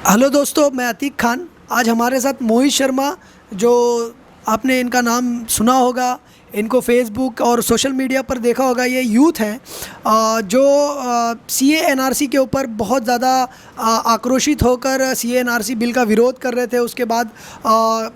Hello दोस्तों, मैं अतीक खान। आज हमारे साथ मोहित शर्मा, जो आपने इनका नाम सुना होगा, इनको फेसबुक और सोशल मीडिया पर देखा होगा। ये यूथ हैं जो सीए एनआरसी के ऊपर बहुत ज़्यादा आक्रोशित होकर सीए एनआरसी बिल का विरोध कर रहे थे। उसके बाद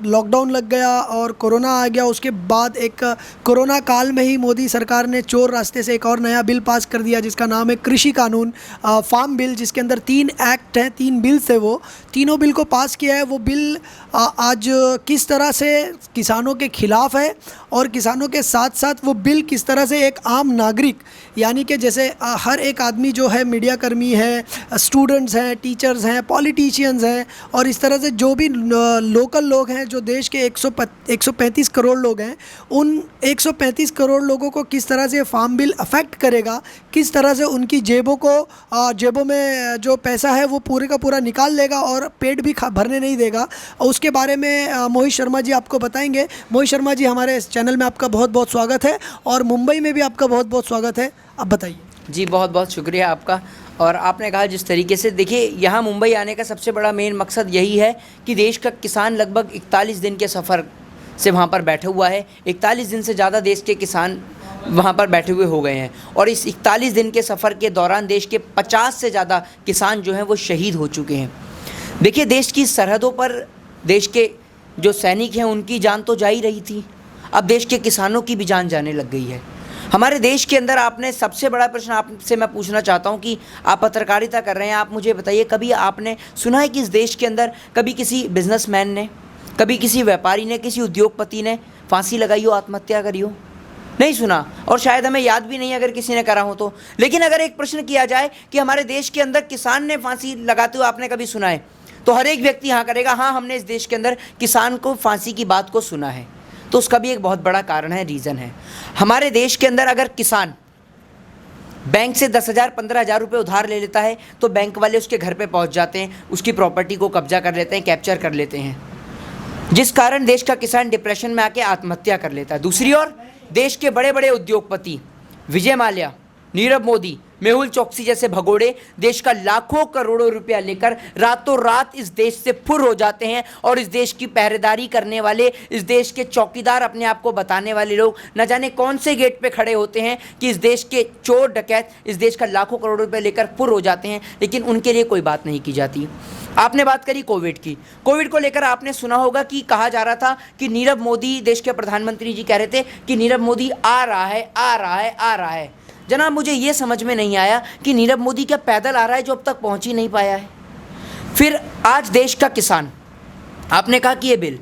लॉकडाउन लग गया और कोरोना आ गया। उसके बाद एक कोरोना काल में ही मोदी सरकार ने चोर रास्ते से एक और नया बिल पास कर दिया, जिसका नाम है कृषि कानून, फार्म बिल, जिसके अंदर 3 एक्ट हैं, 3 बिल्स है। वो तीनों बिल को पास किया है। वो बिल आज किस तरह से किसानों के खिलाफ है और किसानों के साथ साथ वो बिल किस तरह से एक आम नागरिक, यानी कि जैसे हर एक आदमी जो है, मीडिया कर्मी है, स्टूडेंट्स हैं, टीचर्स हैं, पॉलिटिशियंस हैं, और इस तरह से जो भी लोकल लोग हैं, जो देश के 135 करोड़ लोग हैं, उन 135 करोड़ लोगों को किस तरह से फार्म बिल अफेक्ट करेगा, किस तरह से उनकी जेबों में जो पैसा है वो पूरे का पूरा निकाल लेगा और पेट भी भरने नहीं देगा। उसके बारे में मोहित शर्मा जी आपको बताएंगे। मोहित शर्मा जी, हमारे इस चैनल में आपका बहुत बहुत स्वागत है और मुंबई में भी आपका बहुत बहुत स्वागत है। आप बताइए। जी, बहुत बहुत शुक्रिया आपका। और आपने कहा जिस तरीके से, देखिए, यहाँ मुंबई आने का सबसे बड़ा मेन मकसद यही है कि देश का किसान लगभग 41 दिन के सफ़र से वहाँ पर बैठा हुआ है। 41 दिन से ज़्यादा देश के किसान वहाँ पर बैठे हुए हो गए हैं और इस 41 दिन के सफ़र के दौरान देश के 50 से ज़्यादा किसान जो हैं वो शहीद हो चुके हैं। देखिए, देश की सरहदों पर देश के जो सैनिक हैं उनकी जान तो जा ही रही थी, अब देश के किसानों की भी जान जाने लग गई है। हमारे देश के अंदर आपने सबसे बड़ा प्रश्न आपसे मैं पूछना चाहता हूं कि आप पत्रकारिता कर रहे हैं, आप मुझे बताइए, कभी आपने सुना है कि इस देश के अंदर कभी किसी बिजनेसमैन ने, कभी किसी व्यापारी ने, किसी उद्योगपति ने फांसी लगाई हो, आत्महत्या करी हो? नहीं सुना, और शायद हमें याद भी नहीं अगर किसी ने करा हो तो। लेकिन अगर एक प्रश्न किया जाए कि हमारे देश के अंदर किसान ने फांसी लगाते हुए आपने कभी सुना है, तो हर एक व्यक्ति हाँ करेगा, हाँ हमने इस देश के अंदर किसान को फांसी की बात को सुना है। तो उसका भी एक बहुत बड़ा कारण है, रीज़न है। हमारे देश के अंदर अगर किसान बैंक से 10,000 15,000 रुपये उधार ले लेता है तो बैंक वाले उसके घर पे पहुंच जाते हैं, उसकी प्रॉपर्टी को कब्जा कर लेते हैं, कैप्चर कर लेते हैं, जिस कारण देश का किसान डिप्रेशन में आके आत्महत्या कर लेता है। दूसरी ओर देश के बड़े बड़े उद्योगपति, विजय माल्या, नीरव मोदी, मेहुल चोकसी जैसे भगोड़े देश का लाखों करोड़ों रुपया लेकर रातों रात इस देश से फुर हो जाते हैं और इस देश की पहरेदारी करने वाले, इस देश के चौकीदार अपने आप को बताने वाले लोग न जाने कौन से गेट पे खड़े होते हैं कि इस देश के चोर डकैत इस देश का लाखों करोड़ रुपये लेकर फुर हो जाते हैं, लेकिन उनके लिए कोई बात नहीं की जाती। आपने बात करी कोविड की। कोविड को लेकर आपने सुना होगा कि कहा जा रहा था कि नीरव मोदी, देश के प्रधानमंत्री जी कह रहे थे कि नीरव मोदी आ रहा है, आ रहा है, आ रहा है। जनाब, मुझे ये समझ में नहीं आया कि नीरव मोदी क्या पैदल आ रहा है जो अब तक पहुंच ही नहीं पाया है। फिर आज देश का किसान, आपने कहा कि ये बिल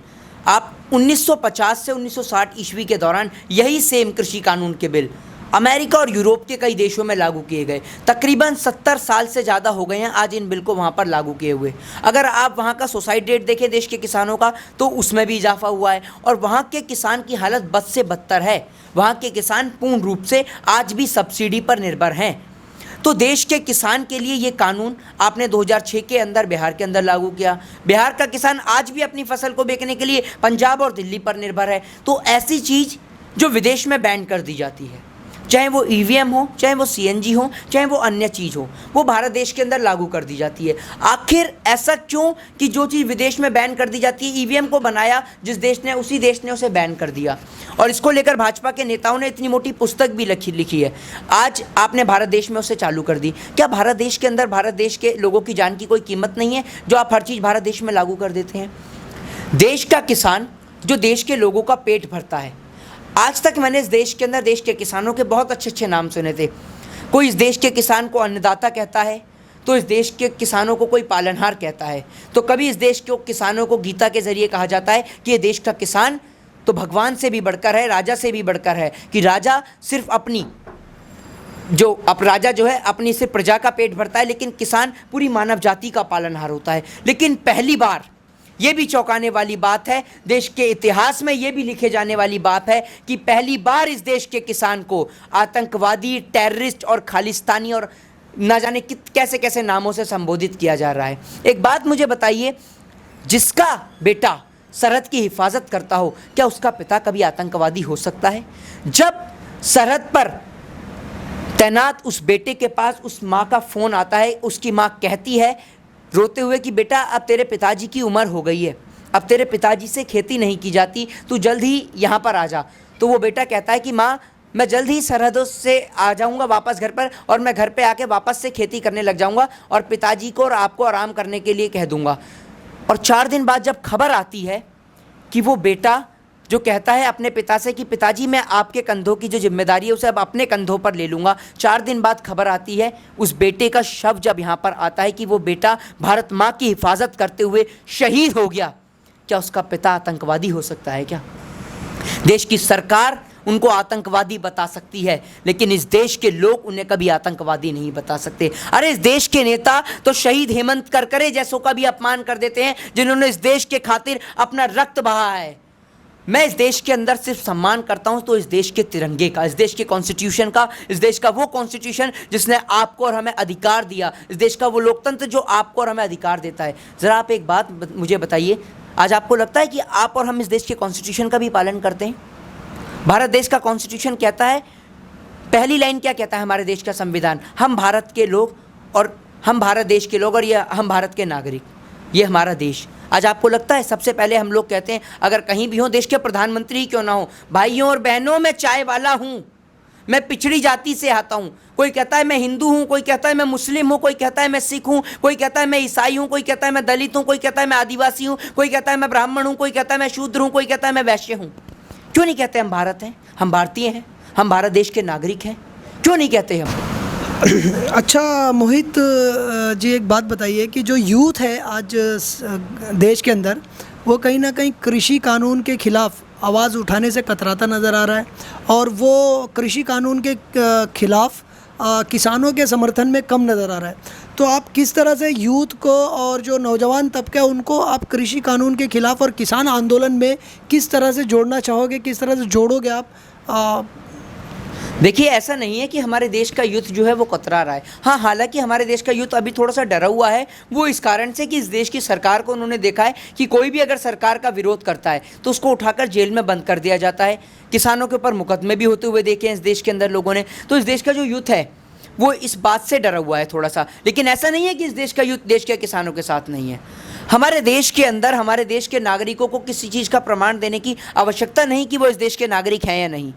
आप 1950 से 1960 ईस्वी के दौरान यही सेम कृषि कानून के बिल अमेरिका और यूरोप के कई देशों में लागू किए गए। तकरीबन 70 साल से ज़्यादा हो गए हैं आज इन बिल को वहाँ पर लागू किए हुए। अगर आप वहाँ का सुसाइड रेट देखें देश के किसानों का, तो उसमें भी इजाफा हुआ है और वहाँ के किसान की हालत बद से बदतर है। वहाँ के किसान पूर्ण रूप से आज भी सब्सिडी पर निर्भर हैं। तो देश के किसान के लिए ये कानून आपने 2006 के अंदर बिहार के अंदर लागू किया। बिहार का किसान आज भी अपनी फसल को बेचने के लिए पंजाब और दिल्ली पर निर्भर है। तो ऐसी चीज़ जो विदेश में बैन कर दी जाती है, चाहे वो ईवीएम हो, चाहे वो सीएनजी हो, चाहे वो अन्य चीज़ हो, वो भारत देश के अंदर लागू कर दी जाती है। आखिर ऐसा क्यों कि जो चीज़ विदेश में बैन कर दी जाती है, ईवीएम को बनाया जिस देश ने, उसी देश ने उसे बैन कर दिया। और इसको लेकर भाजपा के नेताओं ने इतनी मोटी पुस्तक भी लिखी है। आज आपने भारत देश में उसे चालू कर दी। क्या भारत देश के अंदर भारत देश के लोगों की जान की कोई कीमत नहीं है जो आप हर चीज़ भारत देश में लागू कर देते हैं? देश का किसान जो देश के लोगों का पेट भरता है, आज तक मैंने इस देश के अंदर देश के किसानों के बहुत अच्छे अच्छे नाम सुने थे। कोई इस देश के किसान को अन्नदाता कहता है, तो इस देश के किसानों को कोई पालनहार कहता है, तो कभी इस देश के किसानों को गीता के ज़रिए कहा जाता है कि ये देश का किसान तो भगवान से भी बढ़कर है, राजा से भी बढ़कर है, कि राजा सिर्फ अपनी राजा जो है अपनी सिर्फ प्रजा का पेट भरता है, लेकिन किसान पूरी मानव जाति का पालनहार होता है। लेकिन पहली बार, ये भी चौंकाने वाली बात है, देश के इतिहास में ये भी लिखे जाने वाली बात है कि पहली बार इस देश के किसान को आतंकवादी, टेररिस्ट और खालिस्तानी और ना जाने कैसे कैसे नामों से संबोधित किया जा रहा है। एक बात मुझे बताइए, जिसका बेटा सरहद की हिफाजत करता हो, क्या उसका पिता कभी आतंकवादी हो सकता है? जब सरहद पर तैनात उस बेटे के पास उस माँ का फ़ोन आता है, उसकी माँ कहती है रोते हुए कि बेटा अब तेरे पिताजी की उम्र हो गई है, अब तेरे पिताजी से खेती नहीं की जाती, तू जल्द ही यहाँ पर आ जा। तो वो बेटा कहता है कि माँ मैं जल्द ही सरहदों से आ जाऊँगा वापस घर पर, और मैं घर पे आके वापस से खेती करने लग जाऊँगा और पिताजी को और आपको आराम करने के लिए कह दूँगा। और 4 दिन बाद जब खबर आती है कि वो बेटा जो कहता है अपने पिता से कि पिताजी मैं आपके कंधों की जो जिम्मेदारी है उसे अब अपने कंधों पर ले लूँगा, 4 दिन बाद खबर आती है उस बेटे का शव जब यहाँ पर आता है कि वो बेटा भारत माँ की हिफाजत करते हुए शहीद हो गया। क्या उसका पिता आतंकवादी हो सकता है क्या? देश की सरकार उनको आतंकवादी बता सकती है, लेकिन इस देश के लोग उन्हें कभी आतंकवादी नहीं बता सकते। अरे इस देश के नेता तो शहीद हेमंत करकरे जैसों का भी अपमान कर देते हैं, जिन्होंने इस देश के खातिर अपना रक्त बहा है। मैं इस देश के अंदर सिर्फ सम्मान करता हूं तो इस देश के तिरंगे का, इस देश के कॉन्स्टिट्यूशन का, इस देश का वो कॉन्स्टिट्यूशन जिसने आपको और हमें अधिकार दिया, इस देश का वो लोकतंत्र जो आपको और हमें अधिकार देता है। ज़रा आप एक बात मुझे बताइए, आज आपको लगता है कि आप और हम इस देश के कॉन्स्टिट्यूशन का भी पालन करते हैं? भारत देश का कॉन्स्टिट्यूशन कहता है, पहली लाइन क्या कहता है हमारे देश का संविधान? हम भारत के लोग और हम भारत देश के लोग और ये हम भारत के नागरिक, ये हमारा देश। आज आपको लगता है सबसे पहले हम लोग कहते हैं अगर कहीं भी हो, देश के प्रधानमंत्री ही क्यों ना हो, भाइयों और बहनों मैं चाय वाला हूँ, मैं पिछड़ी जाति से आता हूँ। कोई कहता है मैं हिंदू हूँ, कोई कहता है मैं मुस्लिम हूँ, कोई कहता है मैं सिख हूँ, कोई कहता है मैं ईसाई हूँ, कोई कहता है मैं दलित हूँ, कोई कहता है मैं आदिवासी हूँ, कोई कहता है मैं ब्राह्मण हूँ, कोई कहता है मैं शूद्र हूँ, कोई कहता है मैं वैश्य हूँ। क्यों नहीं कहते हम भारत हैं, हम भारतीय हैं, हम भारत देश के नागरिक हैं? क्यों नहीं कहते हम? अच्छा मोहित जी, एक बात बताइए कि जो यूथ है आज देश के अंदर, वो कहीं ना कहीं कृषि कानून के खिलाफ आवाज़ उठाने से कतराता नज़र आ रहा है, और वो कृषि कानून के खिलाफ किसानों के समर्थन में कम नज़र आ रहा है। तो आप किस तरह से यूथ को और जो नौजवान तबका है उनको आप कृषि कानून के खिलाफ और किसान आंदोलन में किस तरह से जोड़ना चाहोगे, किस तरह से जोड़ोगे आप? देखिए, ऐसा नहीं है कि हमारे देश का यूथ जो है वो कतरा रहा है। हाँ, हालांकि हमारे देश का यूथ अभी थोड़ा सा डरा हुआ है, वो इस कारण से कि इस देश की सरकार को उन्होंने देखा है कि कोई भी अगर सरकार का विरोध करता है तो उसको उठाकर जेल में बंद कर दिया जाता है। किसानों के ऊपर मुकदमे भी होते हुए देखे हैं इस देश के अंदर लोगों ने। तो इस देश का जो यूथ है वो इस बात से डरा हुआ है थोड़ा सा। लेकिन ऐसा नहीं है कि इस देश का यूथ देश के किसानों के साथ नहीं है। हमारे देश के अंदर हमारे देश के नागरिकों को किसी चीज़ का प्रमाण देने की आवश्यकता नहीं कि वो इस देश के नागरिक हैं या नहीं,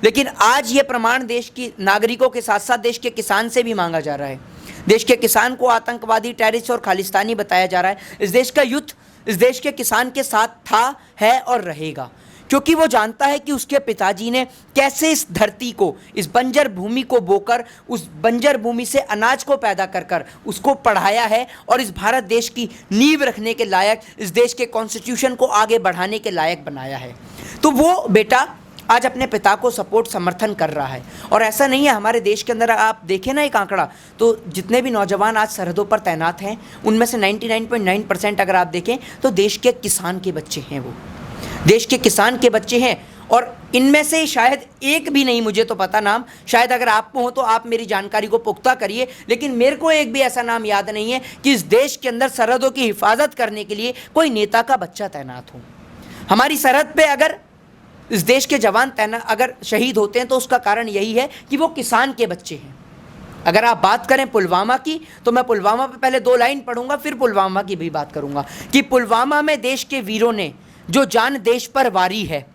लेकिन आज ये प्रमाण देश के नागरिकों के साथ साथ देश के किसान से भी मांगा जा रहा है। देश के किसान को आतंकवादी, टेररिस्ट और खालिस्तानी बताया जा रहा है। इस देश का यूथ इस देश के किसान के साथ था, है और रहेगा, क्योंकि वो जानता है कि उसके पिताजी ने कैसे इस धरती को, इस बंजर भूमि को बोकर, उस बंजर भूमि से अनाज को पैदा कर कर उसको पढ़ाया है और इस भारत देश की नींव रखने के लायक, इस देश के कॉन्स्टिट्यूशन को आगे बढ़ाने के लायक बनाया है। तो वो बेटा आज अपने पिता को सपोर्ट, समर्थन कर रहा है। और ऐसा नहीं है, हमारे देश के अंदर आप देखें ना एक आंकड़ा, तो जितने भी नौजवान आज सरहदों पर तैनात हैं उनमें से 99.9% अगर आप देखें तो देश के किसान के बच्चे हैं, वो देश के किसान के बच्चे हैं। और इनमें से शायद एक भी नहीं, मुझे तो पता नाम, शायद अगर आपको हो तो आप मेरी जानकारी को पुख्ता करिए, लेकिन मेरे को एक भी ऐसा नाम याद नहीं है कि इस देश के अंदर सरहदों की हिफाजत करने के लिए कोई नेता का बच्चा तैनात हो। हमारी सरहद पे अगर इस देश के जवान अगर शहीद होते हैं तो उसका कारण यही है कि वो किसान के बच्चे हैं। अगर आप बात करें पुलवामा की, तो मैं पुलवामा पे पहले 2 लाइन पढ़ूंगा, फिर पुलवामा की भी बात करूंगा कि पुलवामा में देश के वीरों ने जो जान देश पर वारी है,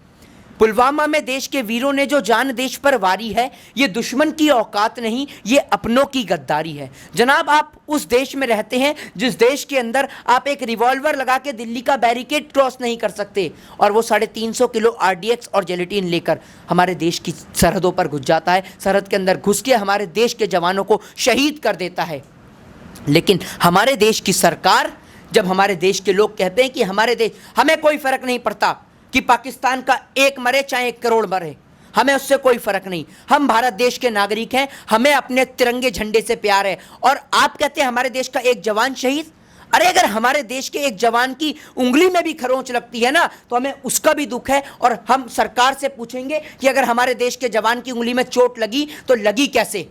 पुलवामा में देश के वीरों ने जो जान देश पर वारी है, ये दुश्मन की औकात नहीं, ये अपनों की गद्दारी है। जनाब, आप उस देश में रहते हैं जिस देश के अंदर आप एक रिवॉल्वर लगा के दिल्ली का बैरिकेड क्रॉस नहीं कर सकते, और वो 350 किलो RDX और जेलेटिन लेकर हमारे देश की सरहदों पर घुस जाता है, सरहद के अंदर घुस के हमारे देश के जवानों को शहीद कर देता है। लेकिन हमारे देश की सरकार, जब हमारे देश के लोग कहते हैं कि हमारे देश, हमें कोई फर्क नहीं पड़ता कि पाकिस्तान का 1 मरे चाहे 1 करोड़ मरे, हमें उससे कोई फर्क नहीं, हम भारत देश के नागरिक हैं, हमें अपने तिरंगे झंडे से प्यार है। और आप कहते हैं हमारे देश का एक जवान शहीद, अरे अगर हमारे देश के एक जवान की उंगली में भी खरोंच लगती है ना, तो हमें उसका भी दुख है। और हम सरकार से पूछेंगे कि अगर हमारे देश के जवान की उंगली में चोट लगी तो लगी कैसे।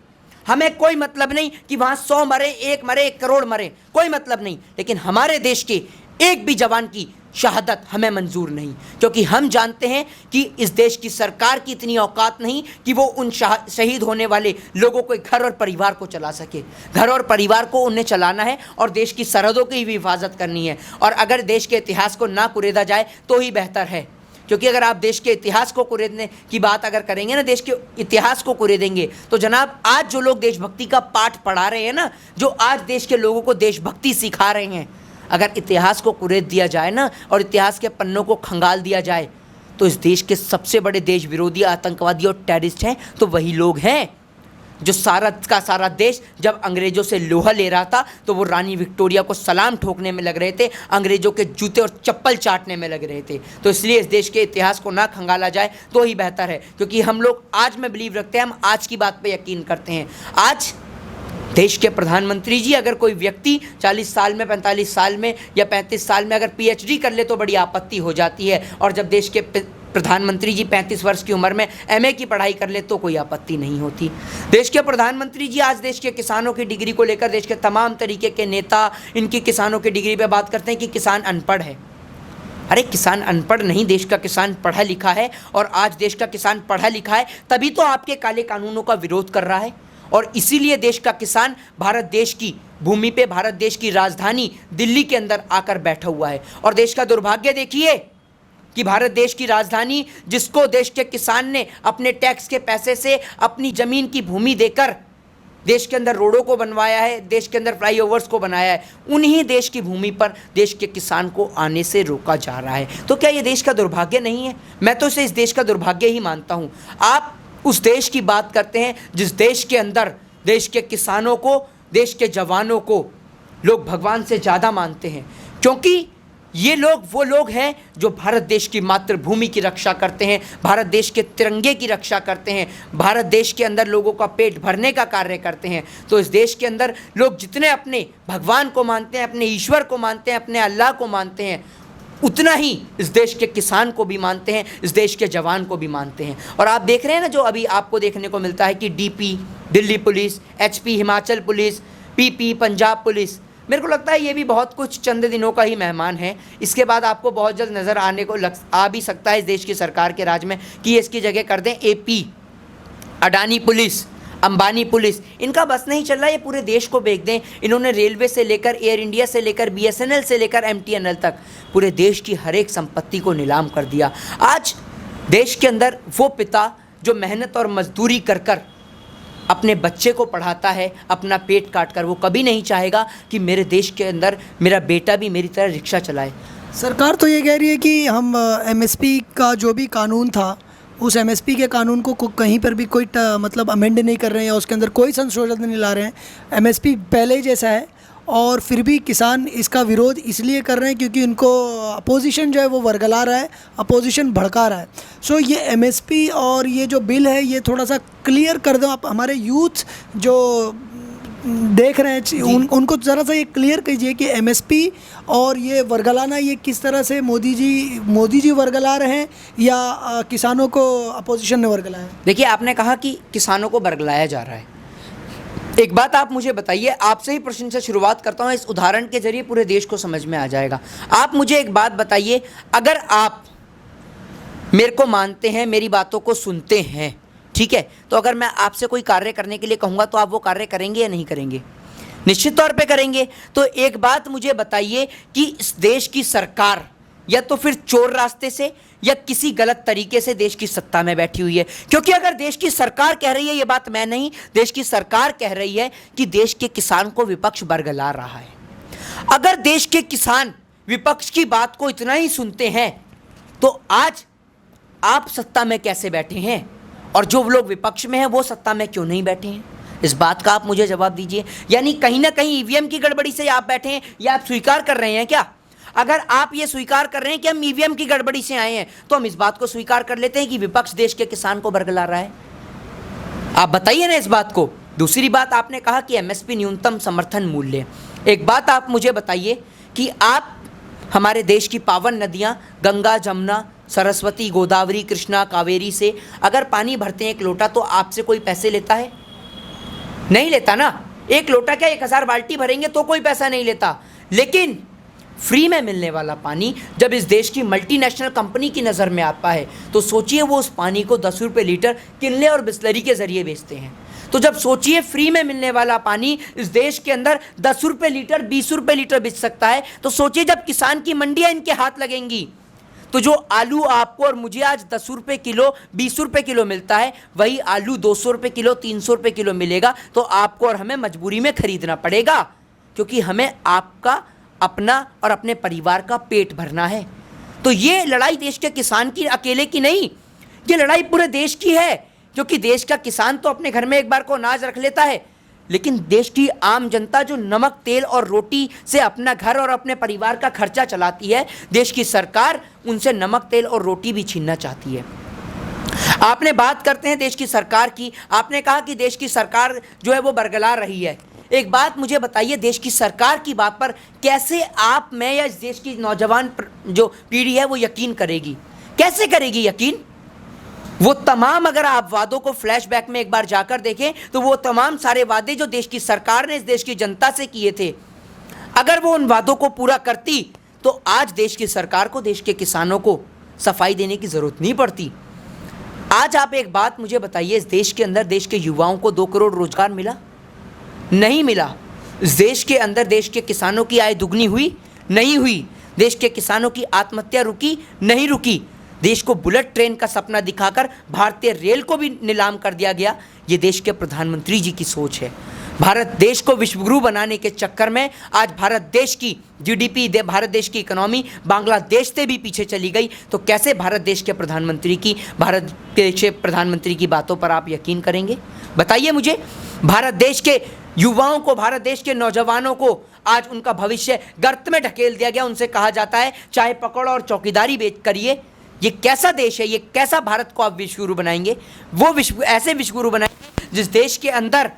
हमें कोई मतलब नहीं कि वहां 100 मरे, 1 मरे, 1 करोड़ मरे, कोई मतलब नहीं, लेकिन हमारे देश के एक भी जवान की शहादत हमें मंजूर नहीं, क्योंकि हम जानते हैं कि इस देश की सरकार की इतनी औकात नहीं कि वो उन शहीद होने वाले लोगों को घर और परिवार को चला सके। घर और परिवार को उन्हें चलाना है और देश की सरहदों की भी हिफाजत करनी है। और अगर देश के इतिहास को ना कुरेदा जाए तो ही बेहतर है, क्योंकि अगर आप देश के इतिहास को कुरेदने की बात अगर करेंगे ना, देश के इतिहास को कुरेदेंगे, तो जनाब आज जो लोग देशभक्ति का पाठ पढ़ा रहे हैं ना, जो आज देश के लोगों को देशभक्ति सिखा रहे हैं, अगर इतिहास को कुरेद दिया जाए ना और इतिहास के पन्नों को खंगाल दिया जाए, तो इस देश के सबसे बड़े देश विरोधी आतंकवादी और टेररिस्ट हैं तो वही लोग हैं जो सारा का सारा देश जब अंग्रेज़ों से लोहा ले रहा था तो वो रानी विक्टोरिया को सलाम ठोकने में लग रहे थे, अंग्रेज़ों के जूते और चप्पल चाटने में लग रहे थे। तो इसलिए इस देश के इतिहास को ना खंगाला जाए तो ही बेहतर है, क्योंकि हम लोग आज में बिलीव रखते हैं, हम आज की बात पे यकीन करते हैं। आज देश के प्रधानमंत्री जी, अगर कोई व्यक्ति 40 साल में, 45 साल में या 35 साल में अगर PhD कर ले तो बड़ी आपत्ति हो जाती है, और जब देश के प्रधानमंत्री जी 35 वर्ष की उम्र में MA की पढ़ाई कर ले तो कोई आपत्ति नहीं होती। देश के प्रधानमंत्री जी आज देश के किसानों की डिग्री को लेकर देश के तमाम तरीके के नेता इनकी किसानों की डिग्री पे बात करते हैं कि किसान अनपढ़ है। अरे किसान अनपढ़ नहीं, देश का किसान पढ़ा लिखा है, और आज देश का किसान पढ़ा लिखा है तभी तो आपके काले कानूनों का विरोध कर रहा है, और इसीलिए देश का किसान भारत देश की भूमि पे, भारत देश की राजधानी दिल्ली के अंदर आकर बैठा हुआ है। और देश का दुर्भाग्य देखिए कि भारत देश की राजधानी, जिसको देश के किसान ने अपने टैक्स के पैसे से अपनी ज़मीन की भूमि देकर देश के अंदर रोडों को बनवाया है, देश के अंदर फ्लाईओवर्स को बनाया है, उन्हीं देश की भूमि पर देश के किसान को आने से रोका जा रहा है। तो क्या ये देश का दुर्भाग्य नहीं है? मैं तो इसे इस देश का दुर्भाग्य ही मानता हूँ। आप उस देश की बात करते हैं जिस देश के अंदर देश के किसानों को, देश के जवानों को लोग भगवान से ज़्यादा मानते हैं, क्योंकि ये लोग वो लोग हैं जो भारत देश की मातृभूमि की रक्षा करते हैं, भारत देश के तिरंगे की रक्षा करते हैं, भारत देश के अंदर लोगों का पेट भरने का कार्य करते हैं। तो इस देश के अंदर लोग जितने अपने भगवान को मानते हैं, अपने ईश्वर को मानते हैं, अपने अल्लाह को मानते हैं, उतना ही इस देश के किसान को भी मानते हैं, इस देश के जवान को भी मानते हैं। और आप देख रहे हैं ना, जो अभी आपको देखने को मिलता है कि DP Delhi police, HP Himachal police, PP Punjab police, मेरे को लगता है ये भी बहुत कुछ चंद दिनों का ही मेहमान है। इसके बाद आपको बहुत जल्द नज़र आने को आ भी सकता है इस देश की सरकार के राज में कि इसकी जगह कर दें AP, Adani police, Ambani police. इनका बस नहीं चल रहा, ये पूरे देश को बेच दें। इन्होंने रेलवे से लेकर एयर इंडिया से लेकर BSNL से लेकर MTNL तक पूरे देश की हर एक संपत्ति को नीलाम कर दिया। आज देश के अंदर वो पिता जो मेहनत और मजदूरी कर कर अपने बच्चे को पढ़ाता है, अपना पेट काट कर, वो कभी नहीं चाहेगा कि मेरे देश के अंदर मेरा बेटा भी मेरी तरह रिक्शा चलाए। सरकार तो ये कह रही है कि हम MSP का जो भी कानून था, उस MSP के कानून को कहीं पर भी कोई मतलब अमेंड नहीं कर रहे हैं या उसके अंदर कोई संशोधन नहीं ला रहे हैं। MSP पहले ही जैसा है, और फिर भी किसान इसका विरोध इसलिए कर रहे हैं क्योंकि उनको अपोजिशन जो है वो वर्गला रहा है, अपोजिशन भड़का रहा है। सो ये MSP और ये जो बिल है ये थोड़ा सा क्लियर कर दो आप, हमारे यूथ जो देख रहे हैं उनको ज़रा सा ये क्लियर कीजिए कि MSP और ये वर्गलाना ये किस तरह से मोदी जी वर्गला रहे हैं या किसानों को अपोजिशन ने वर्गलाया। देखिए, आपने कहा कि किसानों को वर्गलाया जा रहा है। एक बात आप मुझे बताइए, आपसे ही प्रश्न से शुरुआत करता हूँ, इस उदाहरण के जरिए पूरे देश को समझ में आ जाएगा। आप मुझे एक बात बताइए, अगर आप मेरे को मानते हैं, मेरी बातों को सुनते हैं, ठीक है, तो अगर मैं आपसे कोई कार्य करने के लिए कहूँगा तो आप वो कार्य करेंगे या नहीं करेंगे? निश्चित तौर पे करेंगे। तो एक बात मुझे बताइए कि इस देश की सरकार या तो फिर चोर रास्ते से या किसी गलत तरीके से देश की सत्ता में बैठी हुई है, क्योंकि अगर देश की सरकार कह रही है, ये बात मैं नहीं, देश की सरकार कह रही है कि देश के किसान को विपक्ष बरगला रहा है। अगर देश के किसान विपक्ष की बात को इतना ही सुनते हैं तो आज आप सत्ता में कैसे बैठे हैं, और जो लोग विपक्ष में हैं वो सत्ता में क्यों नहीं बैठे हैं? इस बात का आप मुझे जवाब दीजिए। यानी कहीं ना कहीं EVM की गड़बड़ी से आप बैठे हैं, या आप स्वीकार कर रहे हैं क्या? अगर आप ये स्वीकार कर रहे हैं कि हम EVM की गड़बड़ी से आए हैं, तो हम इस बात को स्वीकार कर लेते हैं कि विपक्ष देश के किसान को बरगला रहा है। आप बताइए ना इस बात को। दूसरी बात, आपने कहा कि MSP न्यूनतम समर्थन मूल्य। एक बात आप मुझे बताइए कि आप हमारे देश की पावन नदियाँ गंगा, जमुना, सरस्वती, गोदावरी, कृष्णा, कावेरी से अगर पानी भरते हैं एक लोटा, तो आपसे कोई पैसे लेता है? नहीं लेता ना। एक लोटा क्या 1000 बाल्टी भरेंगे तो कोई पैसा नहीं लेता। लेकिन फ्री में मिलने वाला पानी जब इस देश की मल्टीनेशनल कंपनी की नज़र में आता है तो सोचिए वो उस पानी को 10 रुपये लीटर किनले और बिस्लरी के ज़रिए बेचते हैं। तो जब सोचिए फ्री में मिलने वाला पानी इस देश के अंदर 10 रुपये लीटर 20 रुपये लीटर बिक सकता है, तो सोचिए जब किसान की मंडियाँ इनके हाथ लगेंगी तो जो आलू आपको और मुझे आज 10 रुपये किलो 20 रुपये किलो मिलता है, वही आलू 200 रुपये किलो 300 रुपये किलो मिलेगा। तो आपको और हमें मजबूरी में खरीदना पड़ेगा, क्योंकि हमें आपका अपना और अपने परिवार का पेट भरना है। तो ये लड़ाई देश के किसान की अकेले की नहीं, ये लड़ाई पूरे देश की है, क्योंकि देश का किसान तो अपने घर में एक बार को अनाज रख लेता है, लेकिन देश की आम जनता जो नमक तेल और रोटी से अपना घर और अपने परिवार का खर्चा चलाती है, देश की सरकार उनसे नमक तेल और रोटी भी छीनना चाहती है। आपने बात करते हैं देश की सरकार की, आपने कहा कि देश की सरकार जो है वो बरगला रही है। एक बात मुझे बताइए, देश की सरकार की बात पर कैसे आप, मैं या इस देश की नौजवान जो पीढ़ी है वो यकीन करेगी? कैसे करेगी यकीन? वो तमाम, अगर आप वादों को फ्लैशबैक में एक बार जाकर देखें तो वो तमाम सारे वादे जो देश की सरकार ने इस देश की जनता से किए थे, अगर वो उन वादों को पूरा करती तो आज देश की सरकार को, देश के किसानों को सफाई देने की ज़रूरत नहीं पड़ती। आज आप एक बात मुझे बताइए, इस देश के अंदर देश के युवाओं को 2 करोड़ रोजगार मिला? नहीं मिला। इस देश के अंदर देश के किसानों की आय दुगनी हुई? नहीं हुई। देश के किसानों की आत्महत्या रुकी? नहीं रुकी। देश को बुलेट ट्रेन का सपना दिखाकर भारतीय रेल को भी नीलाम कर दिया गया। ये देश के प्रधानमंत्री जी की सोच है। भारत देश को विश्वगुरु बनाने के चक्कर में आज भारत देश की जीडीपी, भारत देश की इकोनॉमी बांग्लादेश से भी पीछे चली गई। तो कैसे भारत देश के प्रधानमंत्री की बातों पर आप यकीन करेंगे? बताइए मुझे। भारत देश के युवाओं को, भारत देश के नौजवानों को आज उनका भविष्य गर्त में ढकेल दिया गया। उनसे कहा जाता है चाय पकौड़ा और चौकीदारी बेच करिए। ये कैसा देश है? ये कैसा भारत को आप विश्वगुरु बनाएंगे? वो ऐसे विश्वगुरु बनाएंगे जिस देश के अंदर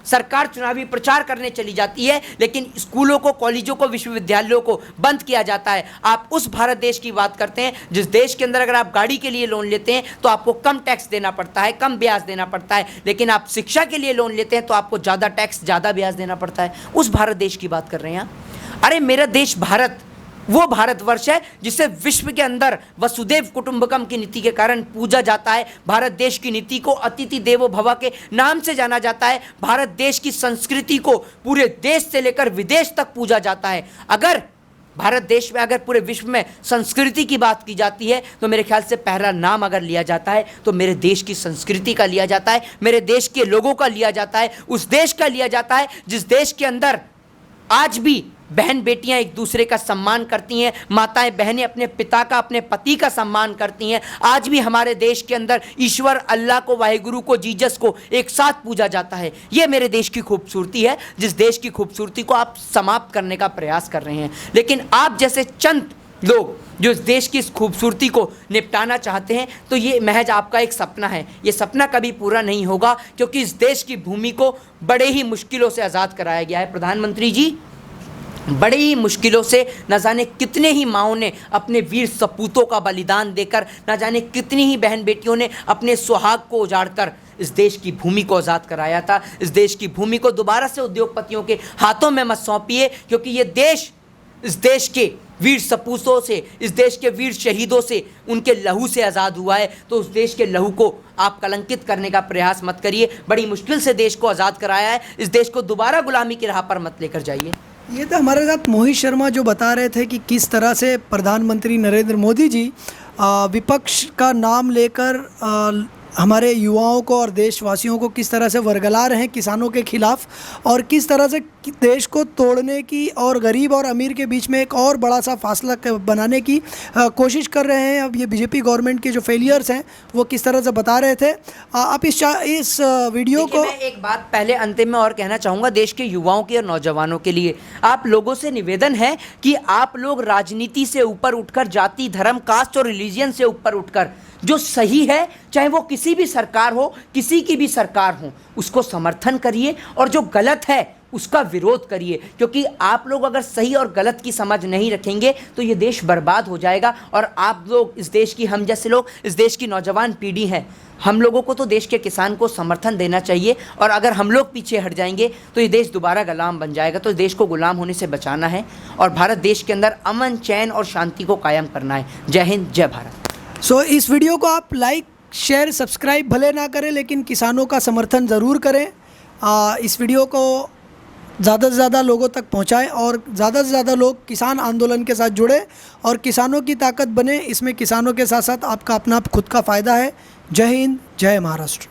सरकार चुनावी प्रचार करने चली जाती है, लेकिन स्कूलों को, कॉलेजों को, विश्वविद्यालयों को बंद किया जाता है। आप उस भारत देश की बात करते हैं जिस देश के अंदर अगर आप गाड़ी के लिए लोन लेते हैं तो आपको कम टैक्स देना पड़ता है, कम ब्याज देना पड़ता है, लेकिन आप शिक्षा के लिए लोन लेते हैं तो आपको ज़्यादा टैक्स, ज़्यादा ब्याज देना पड़ता है। उस भारत देश की बात कर रहे हैं आप। अरे मेरा देश भारत वो भारतवर्ष है जिसे विश्व के अंदर वसुदेव कुटुंबकम की नीति के कारण पूजा जाता है। भारत देश की नीति को अतिथि देवो भव के नाम से जाना जाता है। भारत देश की संस्कृति को पूरे देश से लेकर विदेश तक पूजा जाता है। अगर भारत देश में, अगर पूरे विश्व में संस्कृति की बात की जाती है तो मेरे ख्याल से पहला नाम अगर लिया जाता है तो मेरे देश की संस्कृति का लिया जाता है, मेरे देश के लोगों का लिया जाता है, उस देश का लिया जाता है जिस देश के अंदर आज भी बहन बेटियां एक दूसरे का सम्मान करती हैं, माताएं बहनें अपने पिता का, अपने पति का सम्मान करती हैं। आज भी हमारे देश के अंदर ईश्वर, अल्लाह को, वाहिगुरु को, जीसस को एक साथ पूजा जाता है। ये मेरे देश की खूबसूरती है, जिस देश की खूबसूरती को आप समाप्त करने का प्रयास कर रहे हैं। लेकिन आप जैसे चंद लोग जो इस देश की इस खूबसूरती को निपटाना चाहते हैं, तो ये महज आपका एक सपना है। ये सपना कभी पूरा नहीं होगा, क्योंकि इस देश की भूमि को बड़े ही मुश्किलों से आज़ाद कराया गया है। प्रधानमंत्री जी, बड़ी ही मुश्किलों से न जाने कितने ही माँओं ने अपने वीर सपूतों का बलिदान देकर, न जाने कितनी ही बहन बेटियों ने अपने सुहाग को उजाड़कर इस देश की भूमि को आज़ाद कराया था। इस देश की भूमि को दोबारा से उद्योगपतियों के हाथों में मत सौंपिए, क्योंकि ये देश इस देश के वीर सपूतों से, इस देश के वीर शहीदों से, उनके लहू से आज़ाद हुआ है। तो उस देश के लहू को आप कलंकित करने का प्रयास मत करिए। बड़ी मुश्किल से देश को आज़ाद कराया है, इस देश को दोबारा गुलामी की राह पर मत लेकर जाइए। ये तो हमारे साथ मोहित शर्मा जो बता रहे थे कि किस तरह से प्रधानमंत्री नरेंद्र मोदी जी विपक्ष का नाम लेकर हमारे युवाओं को और देशवासियों को किस तरह से वरगला रहे हैं किसानों के खिलाफ, और किस तरह से देश को तोड़ने की और गरीब और अमीर के बीच में एक और बड़ा सा फासला बनाने की कोशिश कर रहे हैं। अब ये बीजेपी गवर्नमेंट के जो फेलियर्स हैं वो किस तरह से बता रहे थे। आप इस वीडियो को, मैं एक बात पहले अंतिम में और कहना चाहूँगा देश के युवाओं के और नौजवानों के लिए। आप लोगों से निवेदन है कि आप लोग राजनीति से ऊपर उठकर, जाति, धर्म, कास्ट और रिलीजन से ऊपर उठकर जो सही है, चाहे वो किसी भी सरकार हो, किसी की भी सरकार हो, उसको समर्थन करिए, और जो गलत है उसका विरोध करिए, क्योंकि आप लोग अगर सही और गलत की समझ नहीं रखेंगे तो ये देश बर्बाद हो जाएगा। और आप लोग, इस देश की, हम जैसे लोग, इस देश की नौजवान पीढ़ी हैं, हम लोगों को तो देश के किसान को समर्थन देना चाहिए। और अगर हम लोग पीछे हट जाएंगे तो ये देश दोबारा गुलाम बन जाएगा। तो देश को गुलाम होने से बचाना है और भारत देश के अंदर अमन, चैन और शांति को कायम करना है। जय हिंद, जय भारत। सो इस वीडियो को आप लाइक, शेयर, सब्सक्राइब भले ना करें, लेकिन किसानों का समर्थन ज़रूर करें। इस वीडियो को ज़्यादा से ज़्यादा लोगों तक पहुंचाएं और ज़्यादा से ज़्यादा लोग किसान आंदोलन के साथ जुड़े और किसानों की ताकत बने। इसमें किसानों के साथ साथ आपका अपना खुद का फ़ायदा है। जय हिंद, जय महाराष्ट्र।